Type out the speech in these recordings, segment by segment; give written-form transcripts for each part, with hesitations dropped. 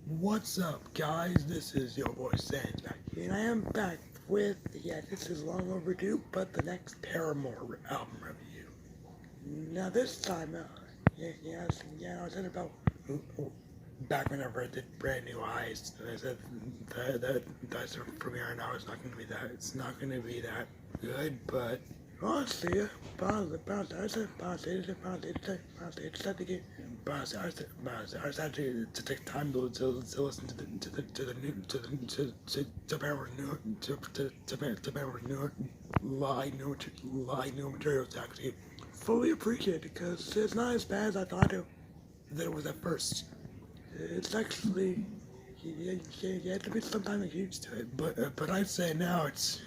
What's up, guys? This is your boy Sans back here, and I am back with, this is long overdue, but the next Paramore album review. Now this time, I was thinking about back whenever I did Brand New Eyes, and I said that's a premiere now. It's not gonna be that good, but honestly, it's time to get. I was actually to take time to listen to the new to Paramore to Paramore new live new materials actually fully appreciate it because it's not as bad as I thought that it was at first. It's actually you have to be sometimes used to it, but I'd say now it's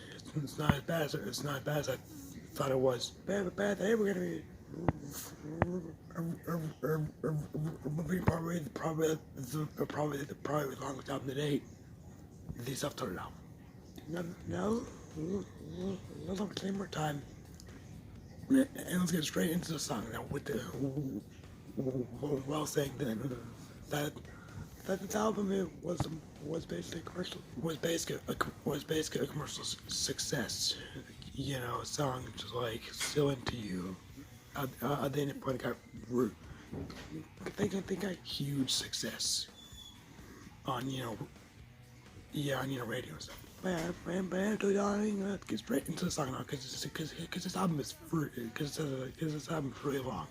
not as bad as I thought it was. Bad. They were gonna be probably the longest album to date. The Selftitled album. No, let's not take more time. And let's get straight into the song now with the saying that this album was basically a commercial success. You know, songs like "Still Into You." Then it got they got huge success on radio and stuff. Let's get straight into the song now because this album is free because this album is really long.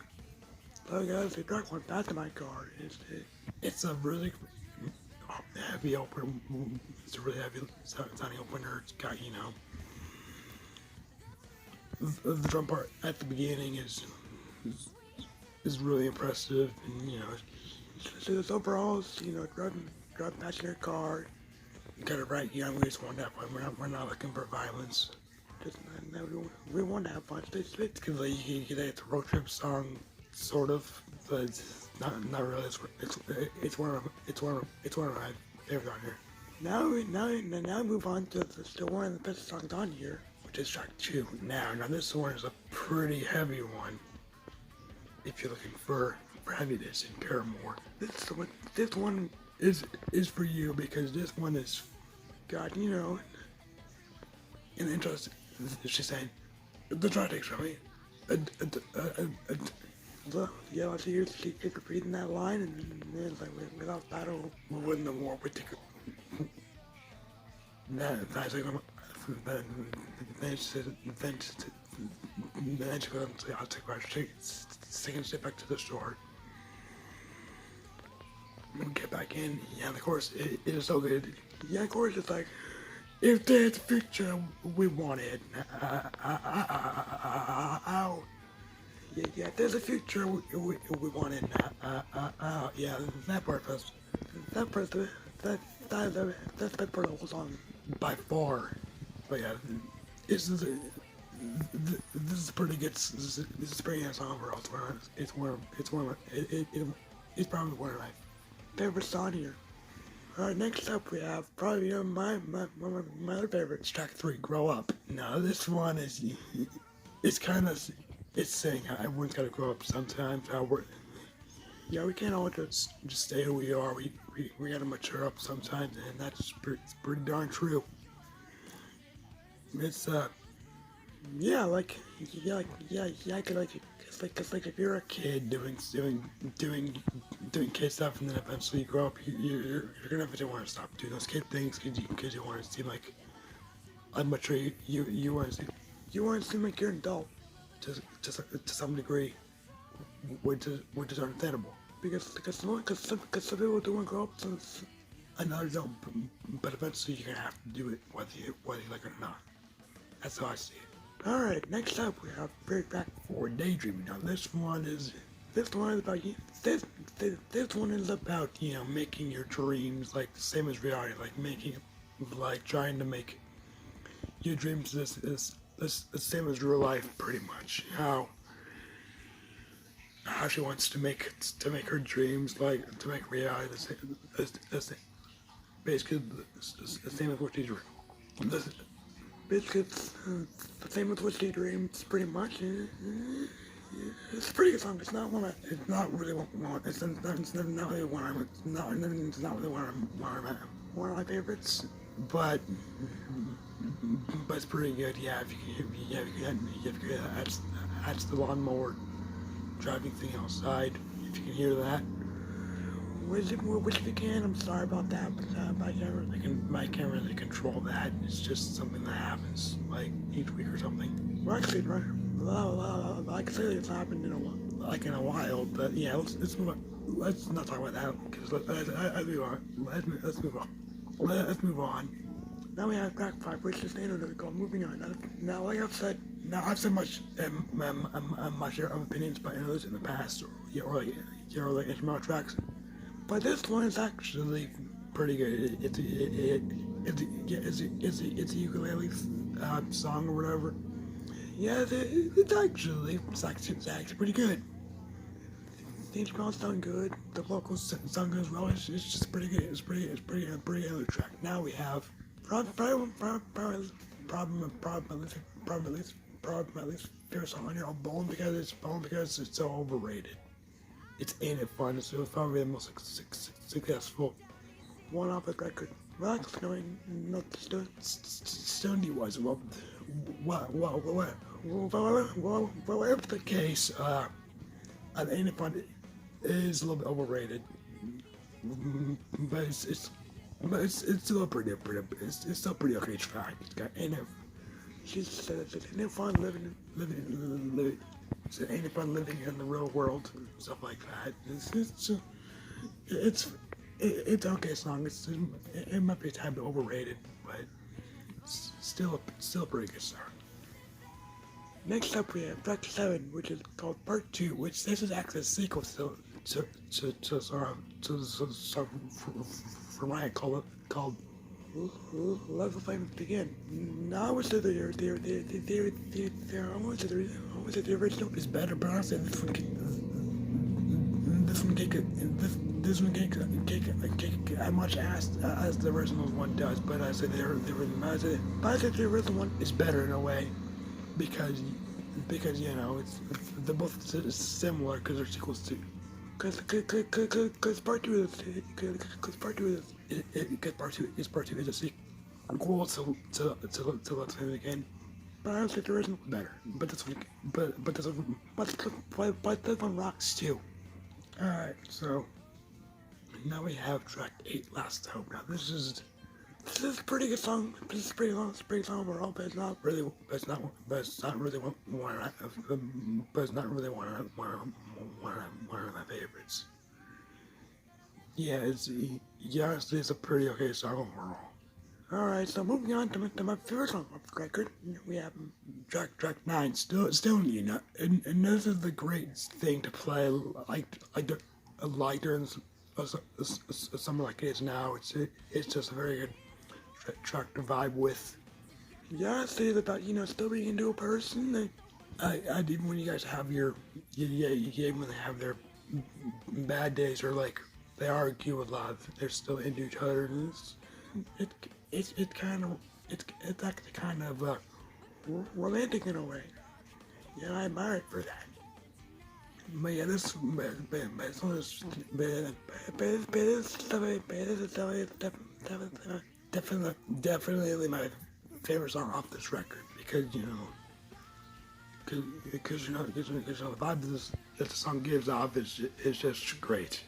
So guys, the dark one back to my car. It's a really heavy opener. It's a really heavy sounding opener. It's got the drum part at the beginning is really impressive, and so overall, driving back in your car, you got it right. We just want to have fun. We're not looking for violence. Just we want to have fun. It's a road trip song, sort of, but it's not really. It's one of my favorite on here. Now we move on to still one of the best songs on here, which is track 2. Now this one is a pretty heavy one. If you're looking for heaviness in Paramore, this one is for you because this one is got in the intro. She's saying the try takes from me. I see you keep repeating that line, and then it's like without battle, we win the war. We take that's like then she goes and I'll take my second step back to the store. We get back in. Yeah, of course, it is so good. Yeah, of course, it's like, if there's a future we wanted, there's a future we wanted, yeah, that part was, that's the best part of the whole song, by far. But yeah, this is a pretty good, this is a pretty good song overall. It's probably one of my favorite songs here. Alright, next up we have probably my other favorite, track 3, Grow Up. Now this one it's saying how everyone's gotta grow up sometimes. We can't all just stay who we are. We gotta mature up sometimes, and that's pretty darn true. It's it's like if you're a kid doing kid stuff, and then eventually you grow up, you're gonna eventually want to stop doing those kid things because you want to seem like unmature. You want to seem like you're an adult to some degree, which is understandable because some people do want to grow up, and others don't. But eventually you're gonna have to do it whether you like it or not. That's how I see it. Alright, next up we have Bring Back for Daydreaming. Now this one is about this one is about making your dreams like the same as reality, like trying to make your dreams the same as real life, pretty much. How she wants to make her dreams to make reality the same, basically the same as what she dreams. Basically, the same with what she dreams, pretty much. It's a pretty good song. It's not one. It's not really one. It's not really one. It's not really one of my favorites. But it's pretty good. Yeah, if you can that's the lawnmower driving thing outside. If you can hear that. Which if you can, I'm sorry about that, but I can't really control that. It's just something that happens like each week or something. Well, actually, I can say it's happened in a while, but yeah, let's move on. Let's not talk about that because let's move on. Let's move on. Now we have track 5, which is the interlude called "Moving On." Now, like I've said, much share of opinions about interludes in the past, or like instrumental tracks. But this one is actually pretty good. It's a ukulele song or whatever. Yeah, it's actually pretty good. The instrumentals sound good. The vocals sound good as well. It's just pretty good. It's pretty good track. Now we have probably my least favorite song on here, Bone, because it's so overrated. It's Ain't It Fun. It's probably the most successful one off the record. Well, actually, no, Stoney was whatever the case. Ain't It Fun is a little bit overrated, but it's still it's still pretty okay track. It's got Ain't It. She said Ain't It Fun living. So ain't it fun living in the real world and stuff like that? It's okay song. It might be a tad bit overrated, but it's still a pretty good song. Next up we have track 7, which is called Part 2, which this is actually a sequel to the song from Ryan called Let the Flames Begin. Now I would say the original is better, but honestly this one can't as much as the original one does. But I say the original one is better in a way because you know they're both similar because they're sequels to. Because part two is a sequel to Let's Play Again. But honestly, the original was better. But this one rocks too. Alright, so now we have track 8, Last Hope. Now this is a pretty good song. This is a pretty song overall, but it's not really one of my favorites. Yeah, honestly, it's a pretty okay song overall. Alright, so moving on to my favorite song of the record, we have track 9, still you know, and this is the great thing to play like during a summer like it is now. It's just a very good track to vibe with. Yeah, it's about still being into a person. Even when you guys have even when they have their bad days or like they argue a lot, they're still into each other. And it's actually kind of romantic in a way. Yeah, I admire it for that. But yeah, this is definitely my favorite song off this record because the vibe that the song gives off is just great.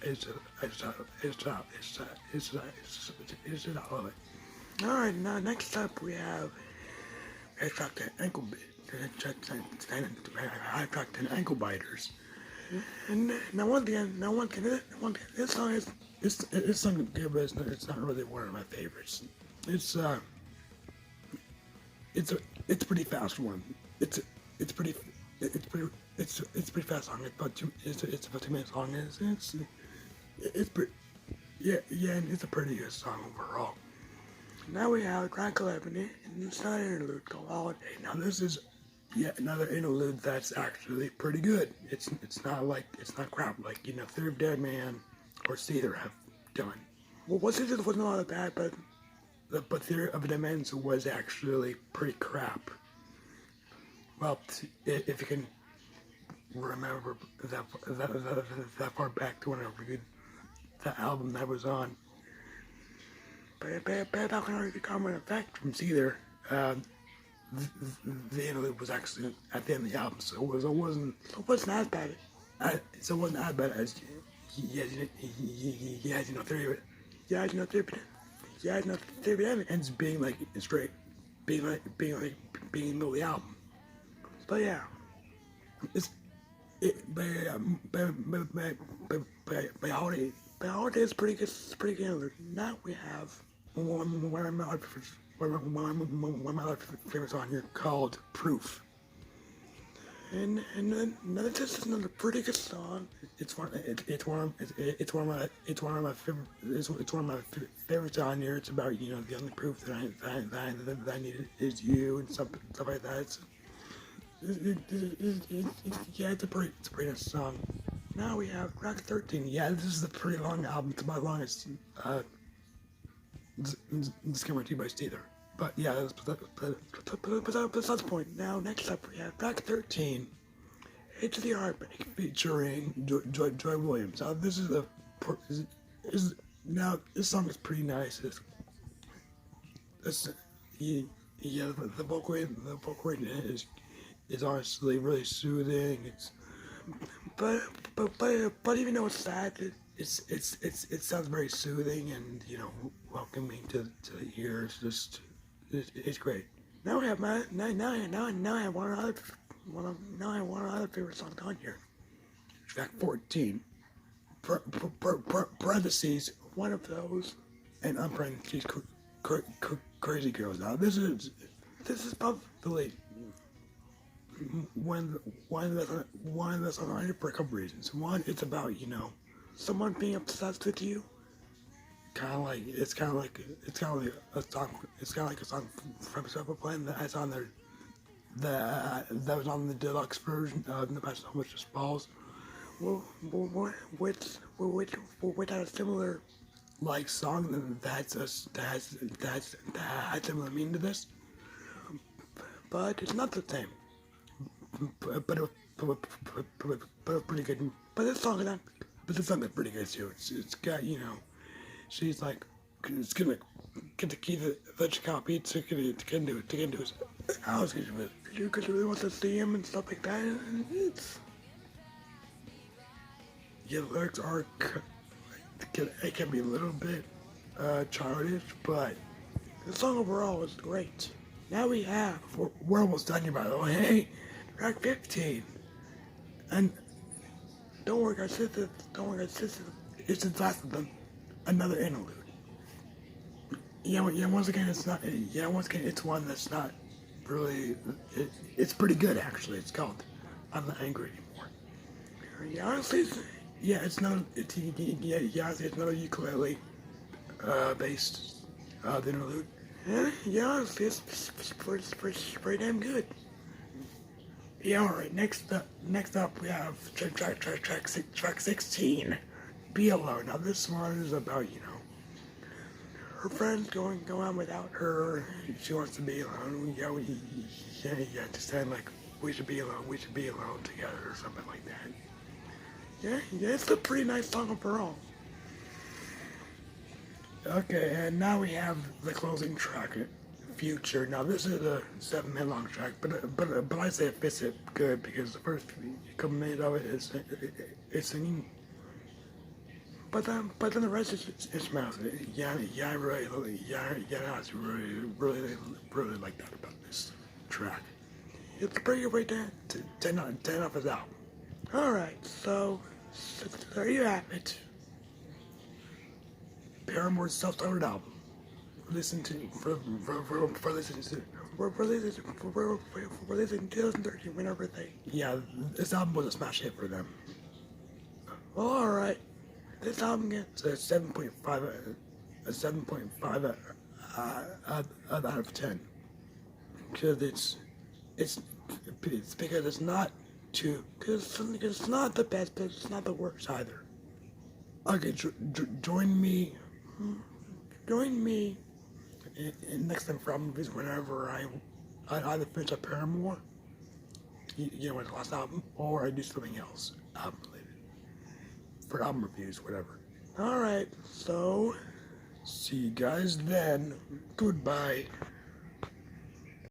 I love it. Alright, now next up we have track 10 ankle ankle biters. And now once again, this song is good, but it's not really one of my favorites. It's a pretty fast one. It's a pretty fast song. It's about 2 minutes long. It's pretty, and it's a pretty good song overall. Now we have track 11, and it's not an interlude called Holiday. Now this is another interlude that's actually pretty good. It's not crap like Theory of Dead Man or Seether have done. Well, Seether wasn't all that bad, but Theory of Dead Man was actually pretty crap. Well, if you can remember that far back to when I reviewed that album that was on. But back when I reviewed Common Effect from Seether, the interlude was actually at the end of the album, so it wasn't as bad. So it wasn't as bad as theory. Yeah, theory ends being like straight, being in the middle of the album. But yeah, it's by holiday is pretty good. It's pretty good. Now we have one of my favorites on here called Proof. And this is another pretty good song. It's one of my favorites on here. It's about, you know, the only proof that I need is you and stuff like that. Yeah, it's a pretty nice song. Now we have track 13. Yeah, this is a pretty long album. It's about longest discovered to by Seether. But yeah, that's the point. Now, next up we have track 13. It's the Heartbreak featuring Joy Williams. Now, this song is pretty nice. The vocal is honestly really soothing. But even though it's sad, it sounds very soothing and, you know, welcoming to the ears. It's great. Now I have one other favorite song on here. Track 14. Parentheses, one of those, and parentheses, Crazy Girls. Now this is probably one of the songs on here for a couple reasons. One, it's about, you know, someone being obsessed with you. It's kind of like a song from Selftitled that's on there. That was on the deluxe version of The Best of Which Just Balls. Which had a similar like song that's similar meaning to this, but it's not the same. But pretty good. But this song is pretty good too. It's got, you know, she's like, it's gonna get the key to the Chicago Pizza to get into his house because she really wants to see him and stuff like that. And the lyrics are, it can be a little bit childish, but the song overall is great. Now we're almost done here, by the way. Track 15. And don't worry guys, it's the last of them. Another interlude. Once again, it's one that's not really, it's pretty good actually. It's called I'm Not Angry Anymore. Yeah, honestly, it's another ukulele based interlude. Yeah, honestly, it's pretty damn good. Yeah, alright, next up we have track 16, Be Alone. Now this one is about, you know, her friends going on without her. She wants to be alone. Just saying like, we should be alone together or something like that. Yeah, it's a pretty nice song overall. Okay, and now we have the closing track, Future. Now this is a 7-minute long track, but I say it fits it good because the first couple minutes of it is singing. But then the rest is massive. I really like that about this track. It's a pretty good way to 10 off his album. Alright, so there you have it. Paramore's self-titled album. Listen to for listening to 2013 whenever they. Yeah, this album was a smash hit for them. Well, alright. This album gets a 7.5 out of 10 because it's because it's not because it's not the best, but it's not the worst either. Okay, join me in next time for album reviews whenever I either finish up Paramore with the last album, or I do something else, album related, for album reviews, whatever. Alright, so, see you guys then. Goodbye.